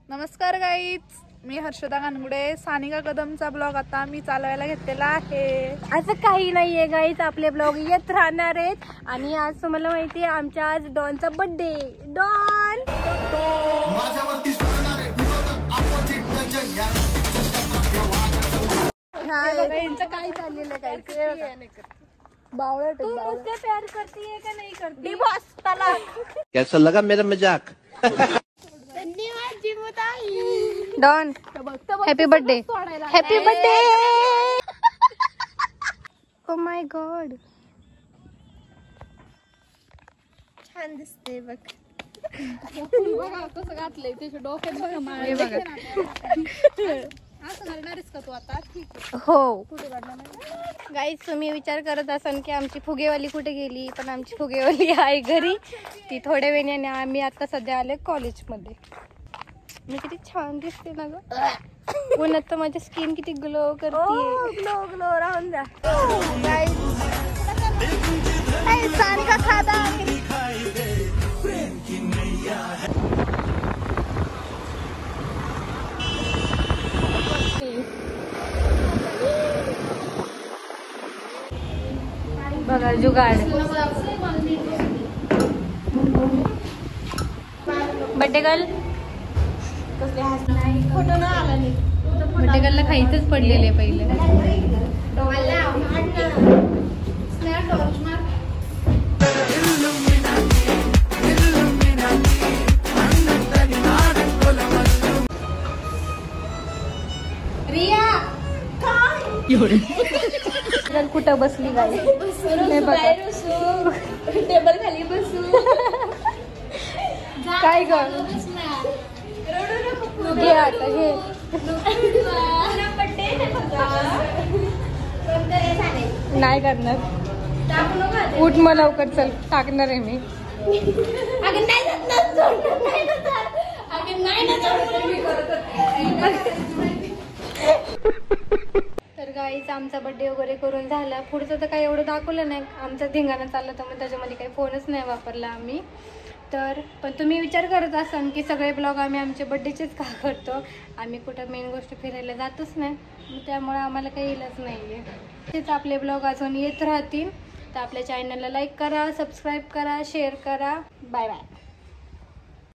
नमस्कार गाईज, मी हर्षदा गानगुडे. सानिका कदमचा ब्लॉग आता मी चालवायला घेतलेला आहे. असं काही नाहीये गाईज, आपले ब्लॉग येत राहणार आहेत. आणि आज तुम्हाला माहितीये आमच्या आज डॉनचा बर्थडे. डॉन यांचं काय चाललेलं काय बावळट प्यार करतीये का नाही करती? कैसा लगा मेरा मजाक? डॉन happy birthday, happy birthday. Oh my God, छान दिसते बघ. बघा कसं घातलंय त्याच्या डोक्यात. बघा माळ बघा. असं घालणारच का तू आता? ठीक आहे. हो गाईज, तुम्ही विचार करत असाल की आमची फुगेवाली कुठे गेली, पण आमची फुगेवाली आहे घरी. ती थोड्या वेळाने. आम्ही आता सध्या आले कॉलेजमध्ये. मी किती छान दिसते ना ग. उन्हात तर माझी स्किन किती ग्लो करते. ग्लो राहून द्या. सानिका खादा बघा जुगाड. बड्डे गर्ल फोटो ना आला नाही. बड्डे गर्लला खायचंच पडलेले पहिले. रिया काय कुठं बसली गाई? टेबल खाली बसू. काय ग घे आता घे. नाही करणार. उठ मग लवकर, चल टाकणार आहे मी. तर गाईच आमचा बर्थडे वगैरे करून झाला. पुढचं तर काही एवढं दाखवलं नाही. आमचा धिंगाणा चालला तर मग त्याच्यामध्ये काही फोनच नाही वापरला आम्ही. तर पण तुम्ही विचार करत असाल की सगळे ब्लॉग आम्ही आमचे बड्डेचेच का करतो. आम्ही कुठं मेन गोष्ट फिरायला जातच नाही, त्यामुळे आम्हाला काही इलाज नाही आहे. तेच आपले ब्लॉग अजून येत राहतील. तर आपल्या चॅनलला लाईक करा, सबस्क्राईब करा, शेअर करा. Bye bye.